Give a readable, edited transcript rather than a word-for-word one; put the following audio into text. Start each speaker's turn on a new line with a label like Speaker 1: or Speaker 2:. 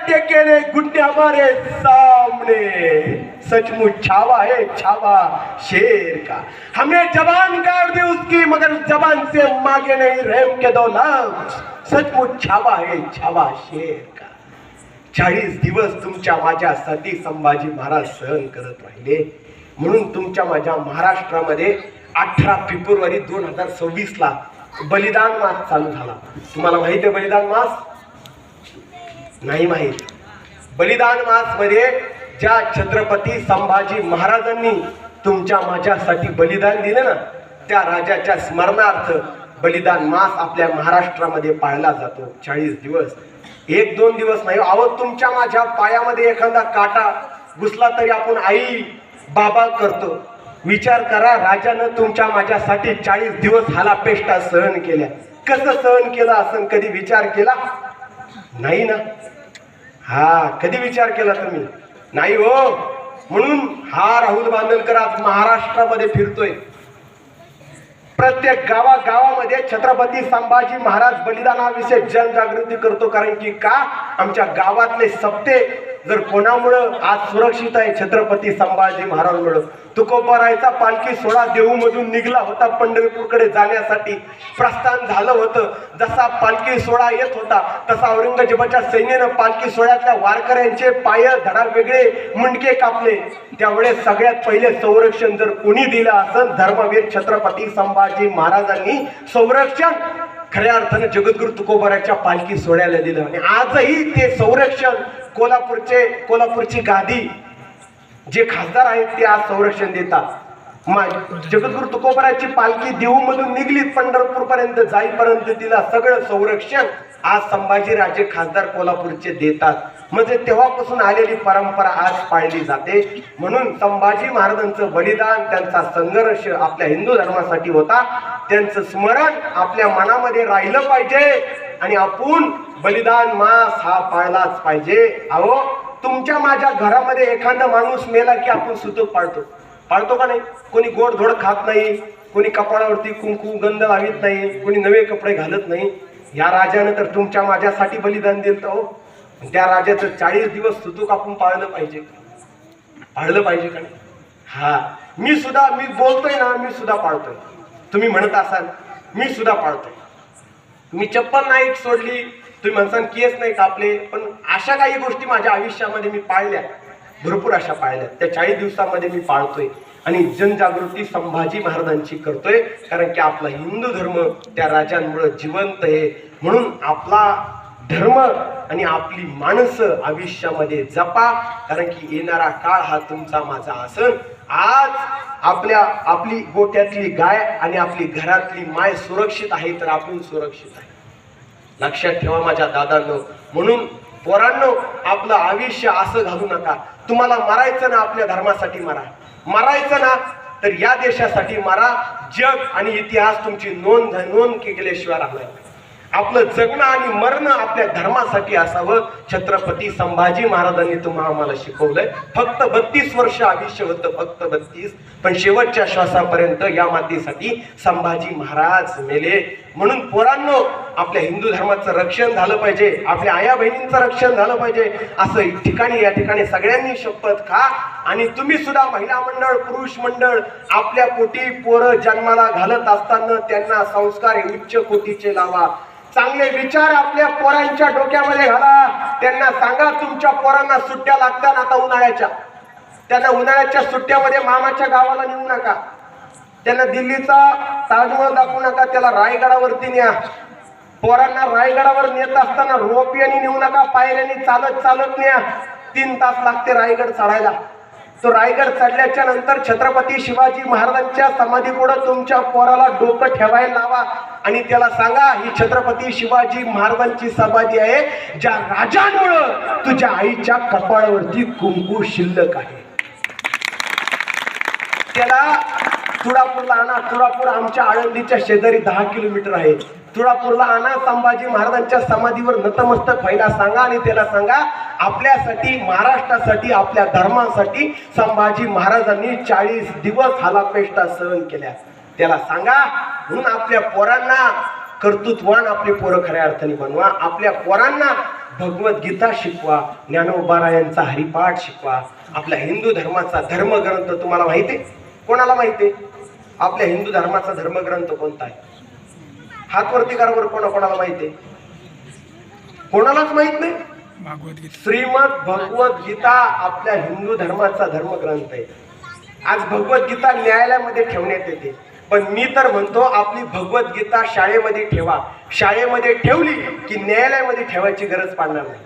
Speaker 1: टेके ने घुटने हमारे सामने, सचमुच छावा है छावा शेर का। हमें जबान काट दी उसकी मगर उस जबान से मांगे नहीं रहम के दो लफ्ज, सचमुच छावा है छावा शेर का। 40 दिवस तुमच्या माझ्यासाठी संभाजी महाराज सहन करत राहिले, म्हणून तुमच्या माझ्या महाराष्ट्रामध्ये 18 फेब्रुवारी 2026 ला बलिदान मास चालू झाला। तुम्हाला माहित आहे बलिदान मास? नाही माहित। बलिदान मास मध्ये ज्या छत्रपती संभाजी महाराजांनी तुमच्या माझ्यासाठी बलिदान दिले ना, त्या राजाच्या स्मरणार्थ बलिदान मास आपल्या महाराष्ट्रामध्ये पाळला जातो। 40 दिवस, 1-2 दिवस नाही। अहो तुमच्या माझ्या पायामध्ये एखादा काटा घुसला तरी आपण आई बाबा करतो। विचार करा, राजानं तुमच्या माझ्यासाठी 40 दिवस हालापेष्टा सहन केल्या। कसं सहन केलं असं कधी विचार केला नाही ना? हा, कधी विचार केला तुम्ही? नाही हो। म्हणून हा राहुल बांधनकर आज महाराष्ट्रामध्ये फिरतोय, प्रत्येक गावागावामध्ये छत्रपती संभाजी महाराज बलिदानाविषयी जनजागृती करतो। कारण की का, आमच्या गावातले सप्ते जर कोणामुळं आज सुरक्षित आहे, छत्रपती संभाजी महाराजांमुळे। तुकोबारायचा पालखी सोहळा देहूमधून निघला होता, पंढरपूरकडे जाण्यासाठी प्रस्थान झालं होतं। जसा पालखी सोहळा येत होता तसा औरंगजेबाच्या सैन्यानं पालखी सोहळ्यातल्या वारकऱ्यांचे पाय धडा वेगळे मुंडके कापले। त्यावेळेस सगळ्यात पहिले संरक्षण जर कोणी दिलं असेल, धर्मवीर छत्रपती संभाजी महाराजांनी संरक्षण खऱ्या अर्थाने जगद्गुरु तुकोबाराच्या पालखी सोहळ्याला दिलं। आणि आजही ते संरक्षण कोल्हापूरची गादी जे खासदार आहेत ते आज संरक्षण देतात। जगद्गुरु तुकोबाराची पालखी देहूमधून निघली पंढरपूर पर्यंत जाईपर्यंत तिला सगळं संरक्षण आज संभाजीराजे खासदार कोल्हापूरचे देतात। म्हणजे तेव्हापासून आलेली परंपरा आज पाळली जाते। म्हणून संभाजी महाराजांचं बलिदान, त्यांचा संघर्ष आपल्या हिंदू धर्मासाठी होता, त्यांचं स्मरण आपल्या मनामध्ये राहिलं पाहिजे आणि आपण बलिदान मास हा पाळलाच पाहिजे। अहो तुमच्या माझ्या घरामध्ये एखादा माणूस मेला की आपण सुतक पाळतो का नाही? कोणी गोडधोड खात नाही, कोणी कपाळावरती कुंकू गंध लावित नाही, कोणी नवे कपडे घालत नाही। या राजाने तर तुमच्या माझ्यासाठी बलिदान दिलं हो, त्या राजाचं 40 दिवस सुतूक आपण पाळलं पाहिजे का नाही? हा, मी बोलतोय ना, मी सुद्धा पाळतोय। तुम्ही म्हणत असाल मी सुद्धा पाळतोय, तुम्ही चप्पल नाही सोडली, तुम्ही म्हणसान केस नाही कापले, पण अशा काही गोष्टी माझ्या आयुष्यामध्ये मी पाळल्या, भरपूर अशा पाळल्या। त्या 40 दिवसामध्ये मी पाळतोय आणि जनजागृती संभाजी महाराजांची करतोय। कारण की आपला हिंदू धर्म त्या राजांमुळे जिवंत आहे। म्हणून आपला धर्म आणि आपली माणसं आयुष्यामध्ये जपा, कारण की येणारा काळ हा तुमचा माझा असन। आज आपली गोट्यातली गाय आणि आपली घरातली माय सुरक्षित आहे तर आपण सुरक्षित आहे, लक्षात ठेवा माझ्या दादांनो। म्हणून पोरांनो, आपलं आयुष्य असं घालू नका। तुम्हाला मरायचं ना आपल्या धर्मासाठी मारा, मरायचं ना तर या देशासाठी मारा। जग आणि इतिहास तुमची नोंद केल्याशिवाय राहणार नाही। आपलं जगणं आणि मरणं आपल्या धर्मासाठी असावं। छत्रपती संभाजी महाराजांनी तुम्हाला आम्हाला शिकवलंय। फक्त 32 वर्ष आयुष्य होतं, फक्त 32, पण शेवटच्या श्वासापर्यंत या मातीसाठी संभाजी महाराज मेले। म्हणून पोरांनो, आपल्या हिंदू धर्माचं रक्षण झालं पाहिजे, आपल्या आया बहिणींचं रक्षण झालं पाहिजे। असं या ठिकाणी सगळ्यांनी शपथ खा। आणि तुम्ही सुद्धा महिला मंडळ, पुरुष मंडळ, आपल्या पोटी पोरं जन्माला घालत असताना त्यांना संस्कार हे उच्च कोटीचे लावा। चांगले विचार आपल्या पोरांच्या डोक्यामध्ये घाला। त्यांना सांगा तुमच्या पोरांना सुट्ट्या लागतात आता उन्हाळ्याच्या, त्यांना उन्हाळ्याच्या सुट्ट्यामध्ये मामाच्या गावाला नेऊ नका, त्यांना दिल्लीचा ताजमहल दाखवू नका, त्याला रायगडावरती न्या। पोरांना रायगडावर नेत असताना रोपयाने नेऊ नका, पायऱ्यांनी चालत न्या। 3 तास लागते रायगड चढायला। तो रायगड चढल्याच्या नंतर छत्रपती शिवाजी महाराजांच्या समाधीपुढे तुमच्या पोराला डोकं ठेवायला लावा आणि त्याला सांगा ही छत्रपती शिवाजी महाराजांची समाधी आहे, ज्या राजांमुळे तुझ्या आईच्या कपाळावरती कुंकू शिल्लक आहे। त्याला तुळापूरला आणा। तुळापूर आमच्या आळंदीच्या शेजारी 10 किलोमीटर आहे। तुळापूरला आणा, संभाजी महाराजांच्या समाधीवर नतमस्तक व्हायला सांगा आणि त्याला सांगा आपल्यासाठी, महाराष्ट्रासाठी, आपल्या धर्मासाठी संभाजी महाराजांनी 40 दिवस हालापेष्टा सहन केल्या। त्याला सांगा। म्हणून आपल्या पोरांना कर्तृत्ववान आपले पोरं खऱ्या अर्थाने बनवा। आपल्या पोरांना भगवद्गीता शिकवा, ज्ञानोबारायांचा हरिपाठ शिकवा. आपल्या हिंदू धर्माचा धर्मग्रंथ तुम्हाला माहिती आहे? कोणाला माहिती आहे आपल्या हिंदू धर्माचा धर्मग्रंथ कोणता आहे? हात वरती करा बरं, कोणाला माहिती आहे? कोणालाच माहित नाही. श्रीमद भगवद्गीता आपल्या हिंदू धर्माचा धर्मग्रंथ आहे. आज भगवद्गीता न्यायालयामध्ये ठेवण्यात येते, पण मी तर म्हणतो आपली भगवद्गीता शाळेमध्ये ठेवा. शाळेमध्ये ठेवली की न्यायालयामध्ये ठेवायची गरज पडणार नाही.